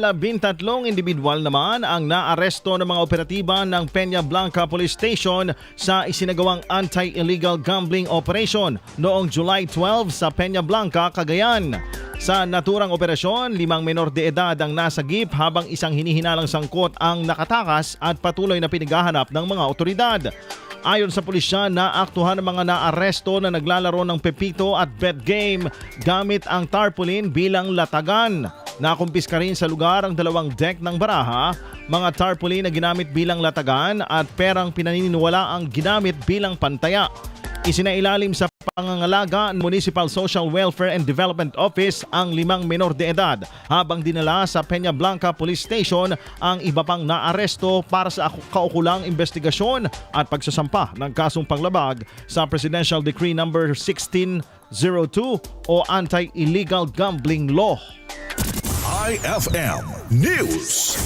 13 individual naman ang naaresto ng mga operatiba ng Peña Blanca Police Station sa isinagawang anti-illegal gambling operation noong July 12 sa Peña Blanca, Cagayan. Sa naturang operasyon, 5 menor de edad ang nasagip habang isang hinihinalang sangkot ang nakatakas at patuloy na pinaghahanap ng mga otoridad. Ayon sa pulisya, naaktuhan ng mga naaresto na naglalaro ng pepito at bet game gamit ang tarpaulin bilang latagan. Nakumpiska rin sa lugar ang 2 deck ng baraha, mga tarpaulin na ginamit bilang latagan at perang pinaniniwala ang ginamit bilang pantaya. Isinailalim sa pangangalaga ng Municipal Social Welfare and Development Office ang 5 menor de edad habang dinala sa Peña Blanca Police Station ang iba pang naaresto para sa kaukulang investigasyon at pagsasampa ng kasong panglabag sa Presidential Decree No. 1602 o Anti-Illegal Gambling Law. IFM News.